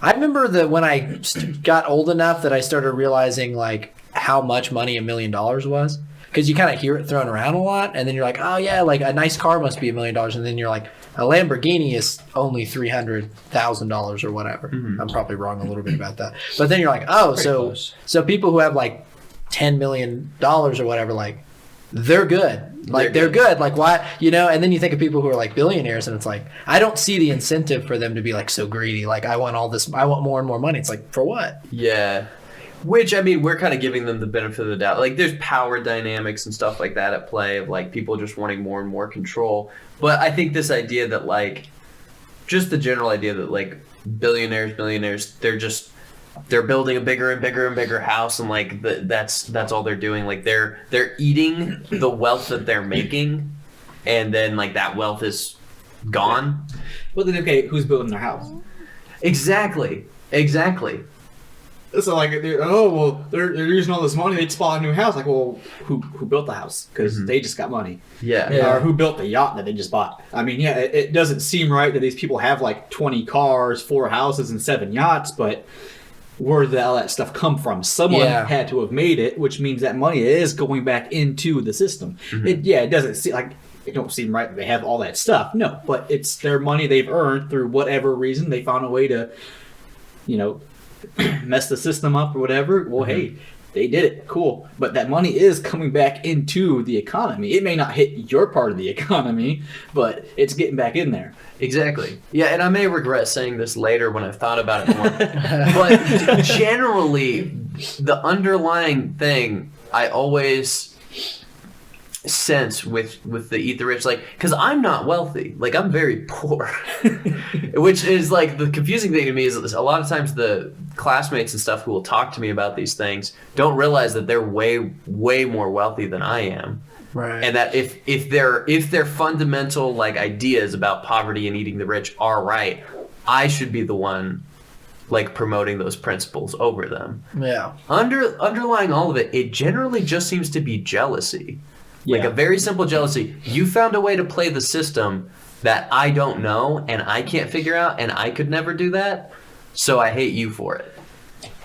I remember that when I got old enough that I started realizing like how much money $1 million was, because you kind of hear it thrown around a lot, and then you're like, oh yeah, like a nice car must be $1 million, and then you're like, a Lamborghini is only $300,000 or whatever. Mhm. I'm probably wrong a little bit about that, but then you're like, oh, so people who have like $10 million or whatever, like they're good. Like they're good. Like why, and then you think of people who are like billionaires and it's like, I don't see the incentive for them to be like so greedy. Like I want all this, I want more and more money. It's like, for what? Yeah. Which, I mean, we're kind of giving them the benefit of the doubt. Like, there's power dynamics and stuff like that at play of, like, people just wanting more and more control. But I think this idea that, like, just the general idea that, like, millionaires, they're building a bigger and bigger and bigger house, and, like, that's all they're doing. Like, they're eating the wealth that they're making, and then, like, that wealth is gone. Well, then, okay, who's building their house? Exactly. So like, they're using all this money. They just bought a new house. Like, well, who built the house? Because they just got money. Yeah. Or who built the yacht that they just bought? I mean, yeah, it doesn't seem right that these people have like 20 cars, 4 houses, and 7 yachts. But where did all that stuff come from? Someone had to have made it, which means that money is going back into the system. Mm-hmm. It doesn't seem like. It don't seem right that they have all that stuff. No, but it's their money they've earned through whatever reason. They found a way to, mess the system up or whatever. Well, hey, they did it. Cool. But that money is coming back into the economy. It may not hit your part of the economy, but it's getting back in there. Exactly. Yeah, and I may regret saying this later when I've thought about it more. But generally, the underlying thing I always sense with the eat the rich, like, because I'm not wealthy, like I'm very poor, which is like the confusing thing to me is a lot of times the classmates and stuff who will talk to me about these things don't realize that they're way more wealthy than I am. Right. And that if their fundamental like ideas about poverty and eating the rich are right, I should be the one like promoting those principles over them. Yeah. Underlying all of it, it generally just seems to be jealousy. Like a very simple jealousy. You found a way to play the system that I don't know and I can't figure out, and I could never do that, so I hate you for it.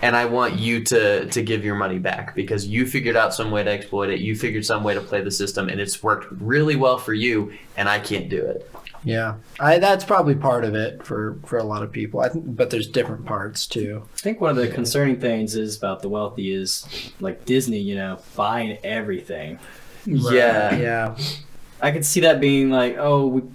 And I want you to give your money back because you figured out some way to exploit it. You figured some way to play the system, and it's worked really well for you, and I can't do it. Yeah. That's probably part of it for a lot of people. But there's different parts too. I think one of the concerning things is about the wealthy is like Disney, buying everything. Yeah. Yeah. I could see that being like,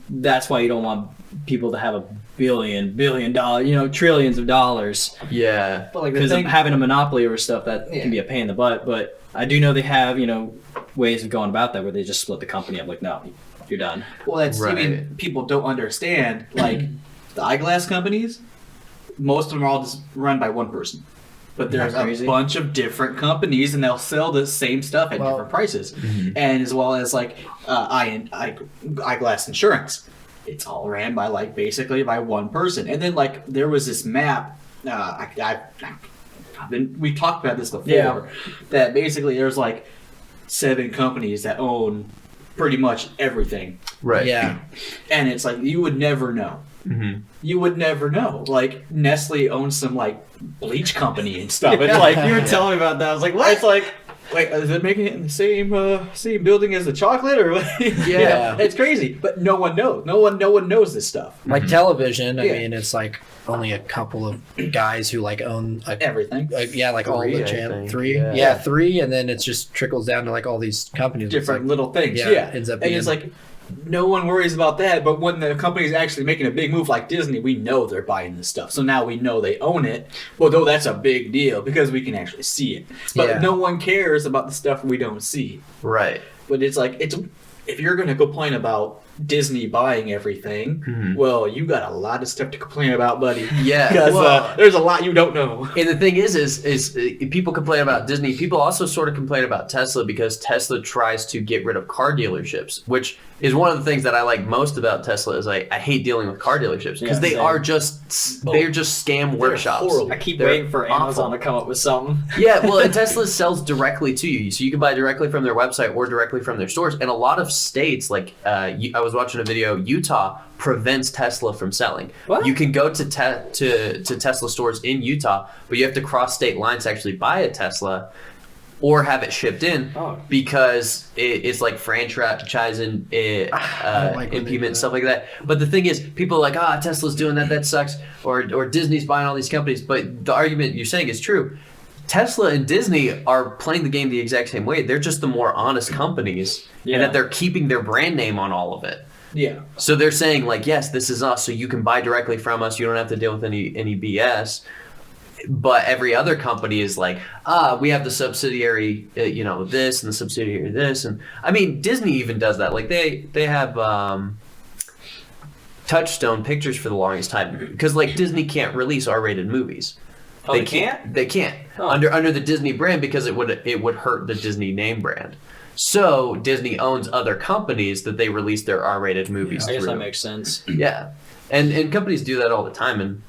that's why you don't want people to have $1 billion, trillions of dollars. Yeah. But like Because of having a monopoly over stuff that can be a pain in the butt. But I do know they have, ways of going about that where they just split the company up. Like, no, you're done. Well, that's Right. I mean, people don't understand. Like the eyeglass companies, most of them are all just run by one person. But there's a bunch of different companies, and they'll sell the same stuff at different prices, and as well as like eyeglass insurance. It's all ran by basically by one person. And then like there was this map. We've talked about this before. Yeah. That basically there's like 7 companies that own pretty much everything, Right. Yeah. and it's like you would never know. Mm-hmm. You would never know. Like Nestle owns some like bleach company and stuff. It's like You were telling me about that. I was like, what? it's like Wait, is it making it in the same building as the chocolate, or what? Yeah. It's crazy, but no one knows. No one knows this stuff. Like television, I Yeah. mean, it's like only a couple of guys who like own Everything. like all Three, the I channel think. 3. Yeah. Yeah, 3, and then it just trickles down to like all these companies. It's Different like, little things. yeah, Yeah. ends up And it's being- like no one worries about that, but when the company's actually making a big move like Disney, we know they're buying this stuff. So now we know they own it. Well, though that's a big deal because we can actually see it. But Yeah. no one cares about the stuff we don't see. Right. But it's like if you're going to complain about Disney buying everything, well, you got a lot of stuff to complain about, buddy. Yeah. Because well, there's a lot you don't know. and the thing is people complain about Disney. People also sort of complain about Tesla because Tesla tries to get rid of car dealerships, which is one of the things that I like most about Tesla. Is I hate dealing with car dealerships because Yeah, they same. are they're just scam workshops. horrible. I keep They're waiting for Amazon awful. to come up with something. Yeah, well, and Tesla sells directly to you, so you can buy directly from their website or directly from their stores. And a lot of states, like I was watching a video, Utah prevents Tesla from selling. What? You can go to Tesla stores in Utah, but you have to cross state lines to actually buy a Tesla or have it shipped in Oh. because it's like franchising like when they do implement that. stuff like that. But the thing is, people are like, Tesla's doing that sucks, or Disney's buying all these companies. But the argument you're saying is true. Tesla and Disney are playing the game the exact same way. They're just the more honest companies, Yeah. and that they're keeping their brand name on all of it. Yeah. So they're saying like, yes, this is us, so you can buy directly from us. You don't have to deal with any BS. But every other company is like, we have the subsidiary, this and the subsidiary this, and I mean Disney even does that. Like they have Touchstone Pictures for the longest time because like Disney can't release R-rated movies. Oh, they can't? They can't Oh. under the Disney brand because it would hurt the Disney name brand. So Disney owns other companies that they release their R-rated movies I guess through. that makes sense. Yeah, and companies do that all the time, and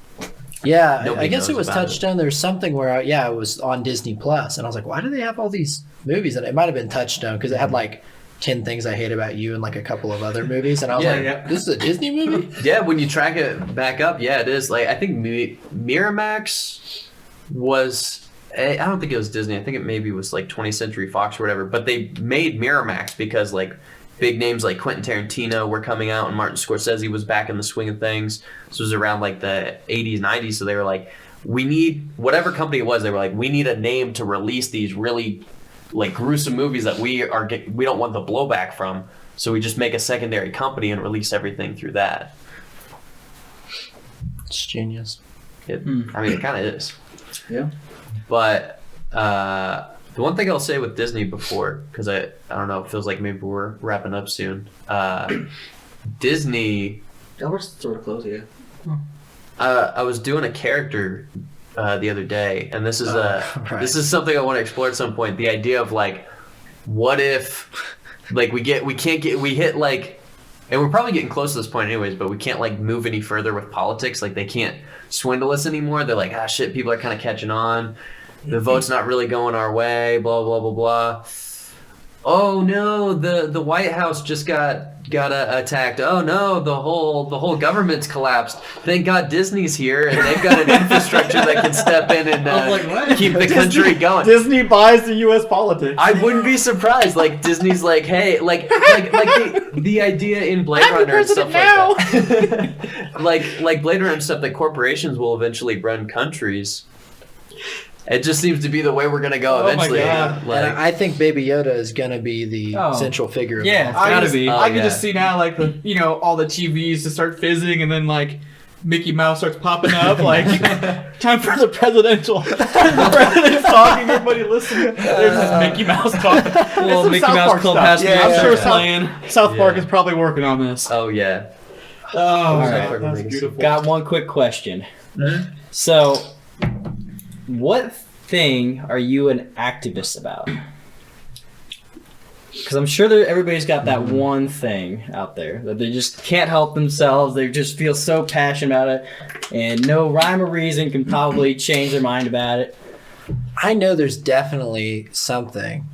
Yeah, Nobody I guess knows it was about it. Touchstone. There's something where, it was on Disney Plus, and I was like, why do they have all these movies? And it might have been Touchstone because it had like 10 Things I Hate About You and like a couple of other movies, and I was Yeah, like, yeah. this is a Disney movie? yeah, when you track it back up, yeah, it is. Like I think Miramax was. I don't think it was Disney. I think it maybe was like 20th Century Fox or whatever. But they made Miramax because like big names like Quentin Tarantino were coming out and Martin Scorsese was back in the swing of things. This was around like the 80s, 90s. So they were like, we need, whatever company it was, they were like, we need a name to release these really like gruesome movies that we don't want the blowback from. So we just make a secondary company and release everything through that. It's genius. I mean, it kind of is. Yeah. But the one thing I'll say with Disney before, because I don't know, it feels like maybe we're wrapping up soon. Disney, Yeah, we're sort of close, yeah. I was doing a character the other day, and this is right. this is something I want to explore at some point. The idea of like, what if, like we hit like, and we're probably getting close to this point anyways, but we can't like move any further with politics. Like they can't swindle us anymore. They're like, shit, people are kind of catching on. The vote's not really going our way. Blah blah blah blah. Oh no, the White House just got attacked. Oh no, the whole government's collapsed. Thank God Disney's here and they've got an infrastructure that can step in and I was like, what? keep the country going. Disney buys the U.S. politics. I wouldn't be surprised. Like Disney's like, hey, like the idea in Blade I'm the Runner and stuff president like that. like Blade Runner and stuff that corporations will eventually run countries. It just seems to be the way we're gonna go Oh my eventually. God. And Like, I think Baby Yoda is going to be the Oh. central figure of Yeah. it. I Gotta just, be. I can yeah. just see now, like all the TVs to start fizzing, and then like Mickey Mouse starts popping up, like time for the presidential. The president's talking, everybody listening. There's this Mickey Mouse talking. Well, Some Mickey South Mouse Park Club stuff. has to be I'm sure playing. South Park Yeah. is probably working on this. oh yeah. Oh, right. that's beautiful. Got one quick question. So, what thing are you an activist about? Because I'm sure that everybody's got that one thing out there that they just can't help themselves. They just feel so passionate about it, and no rhyme or reason can probably change their mind about it. I know there's definitely something.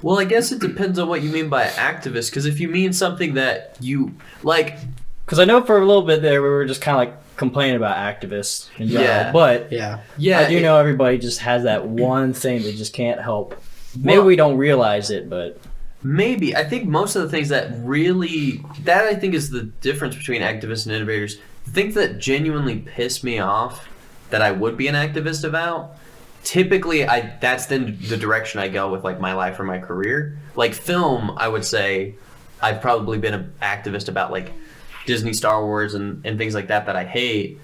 Well, I guess it depends on what you mean by activist. Because if you mean something that you like, Because I know for a little bit there we were just kind of like complaining about activists in general, Yeah. but Yeah. yeah, I do know everybody just has that one thing they just can't help Maybe we don't realize it, but maybe. I think most of the things that I think is the difference between activists and innovators. The things that genuinely piss me off that I would be an activist about, typically that's then the direction I go with like my life or my career. Like film, I would say I've probably been an activist about like Disney, Star Wars, and things like that I hate.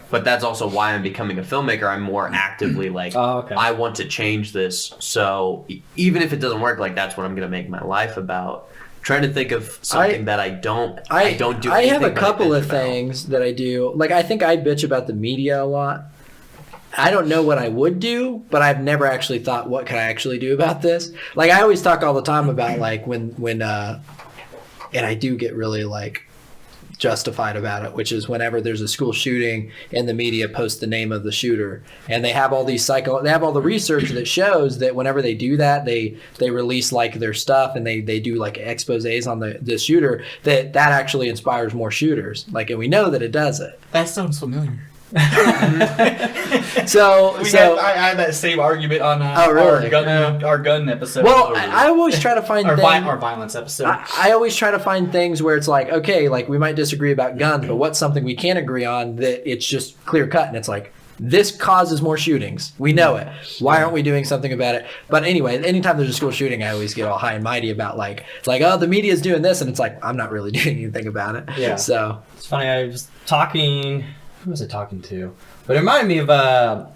But that's also why I'm becoming a filmmaker. I'm more actively like, I want to change this. So even if it doesn't work, like that's what I'm going to make my life about. Trying to think of something that I don't do. I have a couple of things that I do. Like I think I bitch about the media a lot. I don't know what I would do, but I've never actually thought, what can I actually do about this? Like I always talk all the time about like when and I do get really like justified about it, which is whenever there's a school shooting and the media posts the name of the shooter, and they have all these they have all the research that shows that whenever they do that, they release like their stuff and they do like exposés on the shooter, that actually inspires more shooters. Like, and we know that it does it. That sounds familiar. I had that same argument on our gun episode. Well, I always try to find our violence episode. I always try to find things where it's like, okay, like we might disagree about guns, but what's something we can agree on that it's just clear cut, and it's like, this causes more shootings. We know it. Why aren't we doing something about it? But anyway, anytime there's a school shooting, I always get all high and mighty about like, it's like, oh, the media's doing this, and it's like, I'm not really doing anything about it. Yeah. So it's funny. I was talking. Who was I talking to? But it reminded me of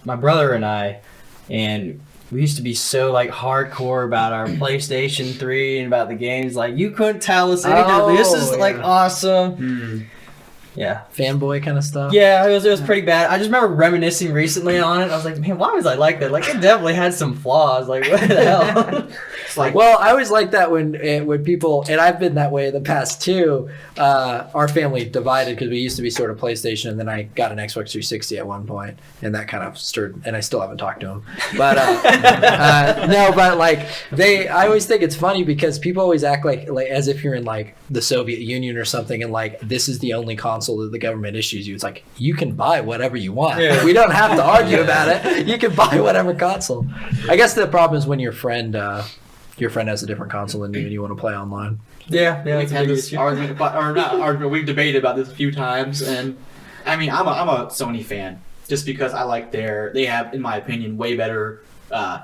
my brother and I, and we used to be so like hardcore about our PlayStation 3 and about the games. Like you couldn't tell us anything. This is like awesome. Yeah, fanboy kind of stuff. Yeah, it was pretty bad. I just remember reminiscing recently on it. I was like, man, why was I like that? Like it definitely had some flaws. Like what the hell? Like, well, I always like that when people, and I've been that way the past two. Our family divided because we used to be sort of PlayStation, and then I got an Xbox 360 at one point, and that kind of stirred. And I still haven't talked to him, but no, but like I always think it's funny because people always act like as if you're in like the Soviet Union or something, and like this is the only console that the government issues you. It's like you can buy whatever you want. Yeah. We don't have to argue about it. You can buy whatever console. I guess the problem is when your friend has a different console than you and you want to play online. Yeah, we've had this argument, we've debated about this a few times, and I mean, I'm a Sony fan just because I like they have, in my opinion, way better. I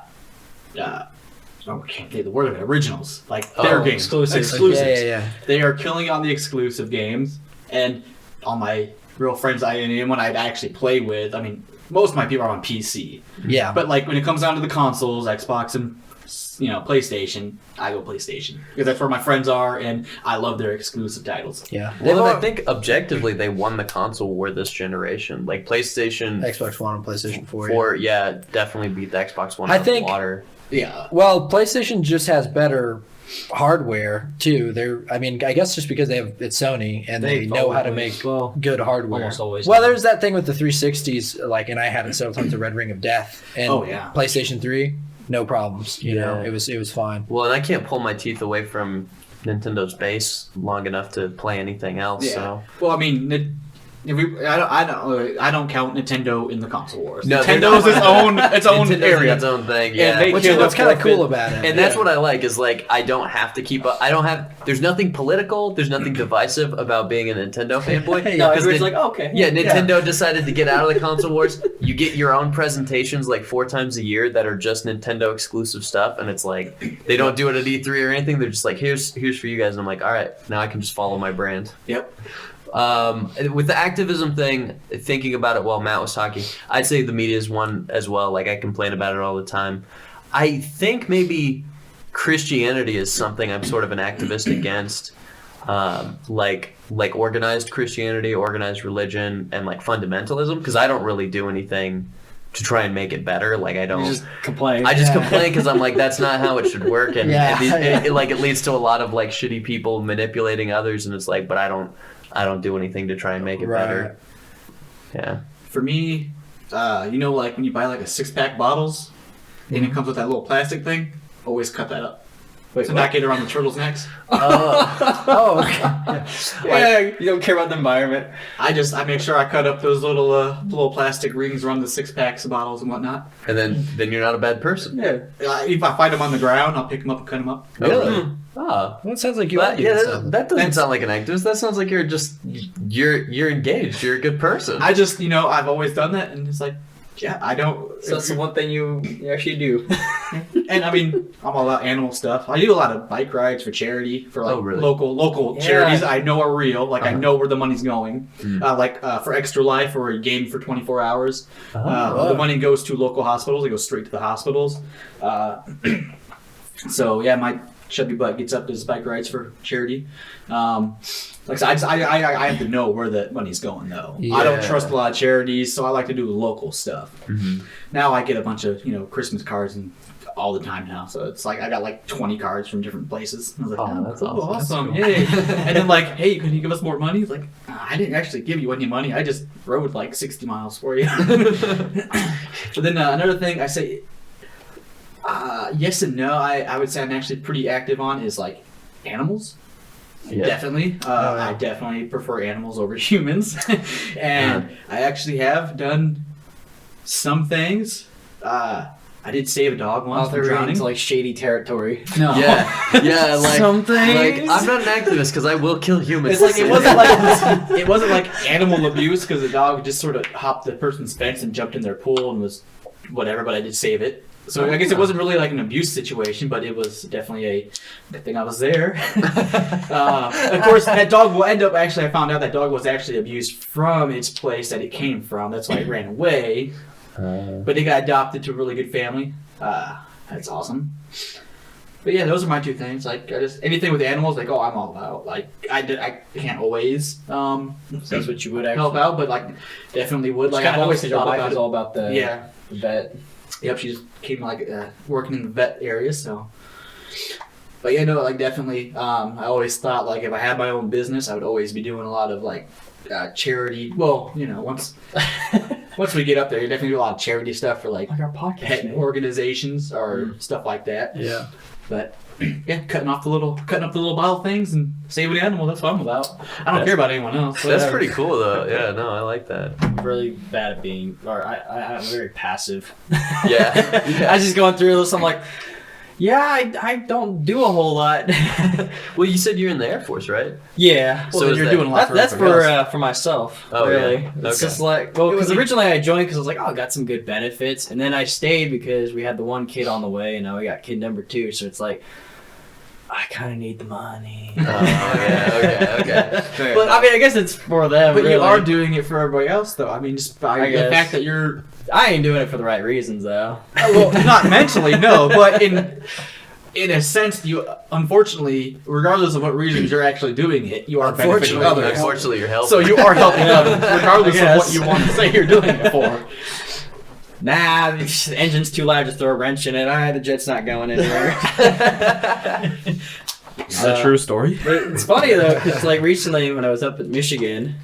can't say the word of it. Originals, like their games, exclusives. Yeah. They are killing on the exclusive games, and all my real friends, anyone I actually play with, I mean, most of my people are on PC. Yeah. But like when it comes down to the consoles, Xbox and PlayStation, I go PlayStation because that's where my friends are, and I love their exclusive titles. Yeah. Well, I think objectively they won the console war this generation. Like PlayStation, Xbox One and PlayStation 4. 4, yeah, definitely beat the Xbox One. I think. Water. Yeah. Well, PlayStation just has better hardware too. I guess just because it's Sony and they know how to make good hardware. Almost always. Well, there's that thing with the 360s, like, and I had it several times, the Red Ring of Death, and PlayStation 3, no problems. You know, it was fine. Well, and I can't pull my teeth away from Nintendo's base long enough to play anything else. Yeah. So. Well, I mean. I don't count Nintendo in the console wars. No, Nintendo's its own area, its own thing. Yeah, which is what's kind of cool about it. And that's what I like is like I don't have to keep up. There's nothing political. There's nothing divisive about being a Nintendo fanboy. No, everybody's like, okay. Yeah, Nintendo decided to get out of the console wars. You get your own presentations like 4 times a year that are just Nintendo exclusive stuff, and it's like they don't do it at E3 or anything. They're just like, here's for you guys. And I'm like, all right, now I can just follow my brand. Yep. With the activism thing, thinking about it while Matt was talking, I'd say the media is one as well. Like I complain about it all the time. I think maybe Christianity is something I'm sort of an activist against, like organized Christianity, organized religion, and like fundamentalism, because I don't really do anything to try and make it better. Like I don't. You just complain. I just complain because I'm like, that's not how it should work, and it leads to a lot of like shitty people manipulating others, and it's like, but I don't do anything to try and make it better. Yeah. For me, like when you buy like a 6-pack bottles and it comes with that little plastic thing, always cut that up. Wait, to not get around the turtles' necks. Oh, okay. yeah, you don't care about the environment. I make sure I cut up those little plastic rings around the 6-packs of bottles and whatnot. And then you're not a bad person. Yeah. If I find them on the ground, I'll pick them up and cut them up. Really? Oh. Well, it sounds like you That, are doing yeah, something. that doesn't sound like an activist. That sounds like you're engaged. You're a good person. I just, I've always done that, and it's like, yeah, I don't. So that's the one thing you actually do. And I mean, I'm all about animal stuff. I do a lot of bike rides for charity, for like really? local Yeah. charities I know are real. Like I know where the money's going. Mm. For Extra Life, or a game for 24 hours. The money goes to local hospitals. It goes straight to the hospitals. So yeah, my chubby butt gets up to his bike rides for charity. Like I said, I have to know where the money's going though. I don't Yeah. trust a lot of charities, so I like to do local stuff. Mhm. Now I get a bunch of Christmas cards and all the time now, so it's like I got like 20 cards from different places. I was like, Oh, that's cool, awesome. awesome, yay! And then like, hey, can you give us more money? It's like, I didn't actually give you any money. I just rode like 60 miles for you. But then another thing I say, yes and no. I would say I'm actually pretty active on is like animals. Yeah. Definitely. I definitely prefer animals over humans. And I actually have done some things. I did save a dog once from drowning. into like shady territory. No. Yeah, like Some like things. I'm not an activist because I will kill humans. It's like it wasn't like animal abuse because the dog just sort of hopped the person's fence and jumped in their pool and was whatever, but I did save it. So I guess it wasn't really like an abuse situation, but it was definitely a good thing I was there. Of course, that dog will end up I found out that dog was actually abused from its place that it came from. That's why it ran away. But it got adopted to a really good family. That's awesome. But yeah, those are my two things. Like, anything with animals, like, I'm all about. Like, I can't always So that's what you would actually help out, but like, definitely would. Like, I've always your thought wife about is it. all about the vet. Yep, she just came like working in the vet area, so. But yeah, no, like definitely. I always thought like if I had my own business, I would always be doing a lot of like charity. Well, once we get up there, you definitely do a lot of charity stuff for like our podcast. pet organizations or stuff like that. Yeah. But yeah, cutting up the little bottle things and saving animals. That's what I'm about. I don't care about anyone else. That's whatever. pretty cool though. Yeah, no, I like that. I'm really bad at being, or I'm very passive. Yeah. I just going through this. I'm like, yeah, I don't do a whole lot. Well, you said you're in the Air Force, right? Yeah. Well, So then is you're that- doing a lot That's everybody else. for myself. Oh, really. yeah. It's Okay. just like, because originally I joined because I was like, I got some good benefits, and then I stayed because we had the one kid on the way, and now we got kid number 2. So it's like, I kind of need the money. Oh, yeah. Okay. Fair. But I mean, I guess it's for them. But really. you are doing it for everybody else, though. I mean, just by I the guess. fact that you're I ain't doing it for the right reasons, though. well, not mentally, no, but in a sense, you unfortunately, regardless of what reasons you're actually doing it, you are benefiting others. Unfortunately, you're helping. So you are helping others, regardless of I what guess. you want to say you're doing it for. Nah, the engine's too loud to throw a wrench in it. The jet's not going anywhere. Is that a true story? But it's funny though, because like recently when I was up in Michigan,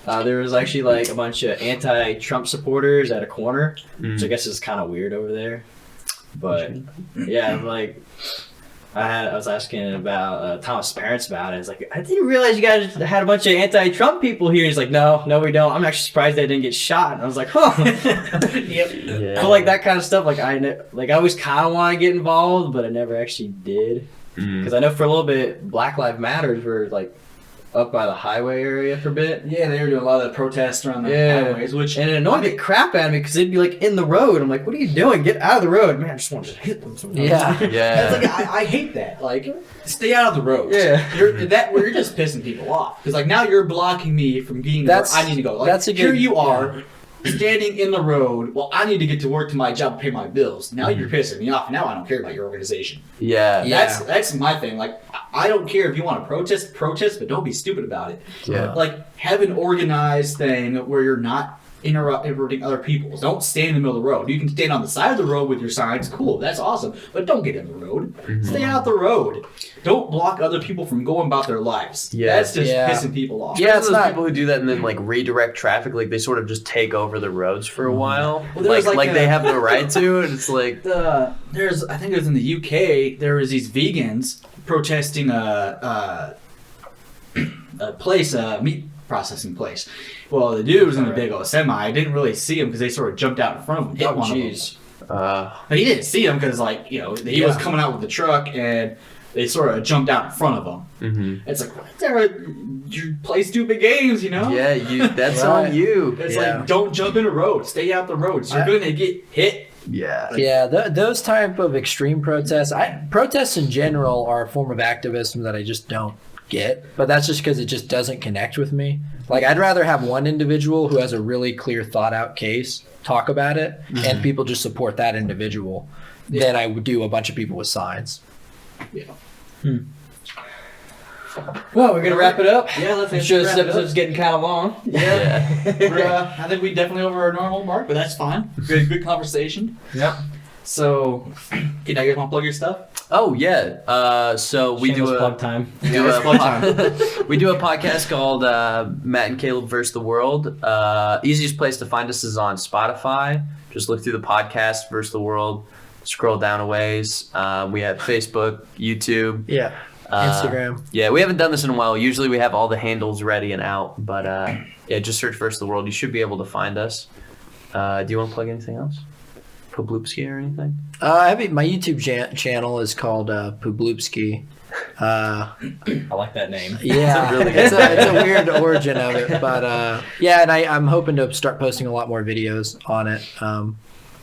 there was actually like a bunch of anti-Trump supporters at a corner, which I guess is kind of weird over there. But yeah, like I was asking about Thomas' parents about it. It's like, I didn't realize you guys had a bunch of anti-Trump people here. He's like, no, we don't. I'm actually surprised they didn't get shot. And I was like, huh. Yep. Yeah. But like that kind of stuff, like I always kind of want to get involved, but I never actually did. Because I know for a little bit, Black Lives Matters were like up by the highway area for a bit. Yeah, they were doing a lot of protests around the highways, which And it annoyed the crap out of me because they'd be like in the road. I'm like, what are you doing? Get out of the road. Man, I just wanted to hit them sometimes. Yeah. Yeah. it's like I hate that. Like, stay out of the road. Yeah. You're just pissing people off because like now you're blocking me from getting where I need to go. Like, that's a here good- you are. Standing in the road, well, I need to get to work to my job and pay my bills. Now you're pissing me off. Now I don't care about your organization. Yeah. That's my thing. Like, I don't care if you want to protest, but don't be stupid about it. Yeah. Like, have an organized thing where you're not interrupting other people's. Don't stand in the middle of the road. You can stand on the side of the road with your signs. Cool, that's awesome. But don't get in the road. Stay out the road. Don't block other people from going about their lives. Yeah. That's just pissing people off. Yeah, it's those people who do that and then like redirect traffic. Like they sort of just take over the roads for a while. Well, like they have the right to, and it's like I think it was in the UK. There was these vegans protesting a place, a meat processing place. Well, the dude was in a big old semi. I didn't really see him because they sort of jumped out in front of him. Hit one of them. But he didn't see him because, like, you know, he was coming out with the truck and they sort of jumped out in front of him. Mm-hmm. It's like, you play stupid games, you know? Yeah, that's on you. It's like, don't jump in a road. Stay out the roads. You're going to get hit. Yeah. Yeah, those type of extreme protests. Protests in general are a form of activism that I just don't get. But that's just because it just doesn't connect with me. Like, I'd rather have one individual who has a really clear, thought-out case talk about it, and people just support that individual than I would do a bunch of people with signs. Yeah. Well, we're gonna wrap it up. Yeah, let's I'm sure this episode's getting kind of long. Yeah. I think we definitely over our normal mark, but that's fine. Good conversation. Yep. So, you guys want to plug your stuff? Oh yeah. So we Shameless do a plug time. we do a podcast called Matt and Caleb vs. the World. Easiest place to find us is on Spotify. Just look through the podcast vs. the World. Scroll down a ways. We have Facebook, YouTube. Yeah. Instagram. Yeah, we haven't done this in a while. Usually we have all the handles ready and out, but yeah, just search vs. the World. You should be able to find us. Do you want to plug anything else? Publoopski or anything? My YouTube channel is called Publoopski. I like that name. Yeah, it's a weird origin of it, but yeah, and I'm hoping to start posting a lot more videos on it.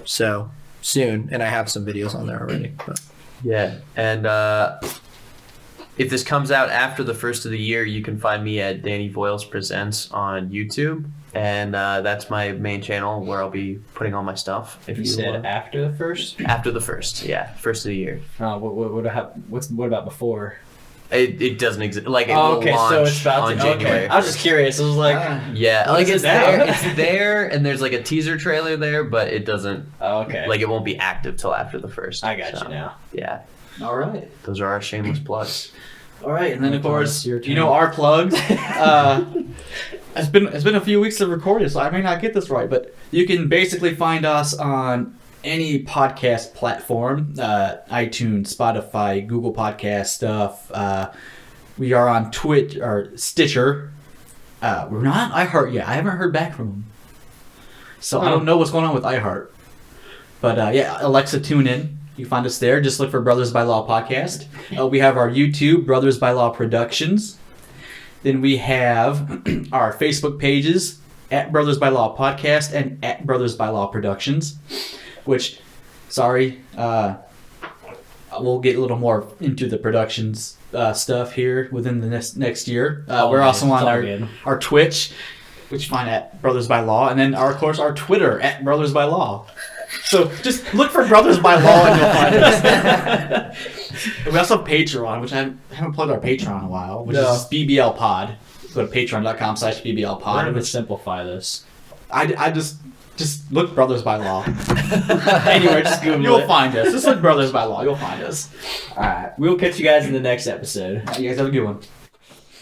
So soon, and I have some videos on there already. But. Yeah, and if this comes out after the first of the year, you can find me at Danny Voiles Presents on YouTube. And that's my main channel where I'll be putting all my stuff. If you said after the first? After the first, yeah. First of the year. What about before? It doesn't exist. Like, it will launch so it's about on to, January. Okay. I was just curious. I was like... yeah, like it's it's there, and there's like a teaser trailer there, but it doesn't... Oh, okay. Like, it won't be active till after the first. I got you now. Yeah. All right. Those are our shameless plugs. All right, and then of course, your turn. you know our plugs. It's been a few weeks of recording, so I may not get this right, but you can basically find us on any podcast platform, iTunes, Spotify, Google Podcast stuff. We are on Twitch or Stitcher. We're not on iHeart yet. I haven't heard back from them, so I don't know what's going on with iHeart. But yeah, Alexa, tune in. You find us there. Just look for Brothers by Law Podcast. We have our YouTube, Brothers by Law Productions. Then we have our Facebook pages, at Brothers by Law Podcast and at Brothers by Law Productions. Which, sorry, we'll get a little more into the productions stuff here within the next year. We're also on our Twitch, which you find at Brothers by Law. And then, of course, our Twitter, at Brothers by Law. So just look for Brothers by Law and you'll find us. We also have Patreon, which I haven't plugged our Patreon in a while, which is BBL Pod. Go to patreon.com/BBL Pod. We're going to simplify this. I just look Brothers by Law. Anyway, just Google You'll find us. Just look Brothers by Law. You'll find us. All right. We'll catch you guys in the next episode. You guys have a good one.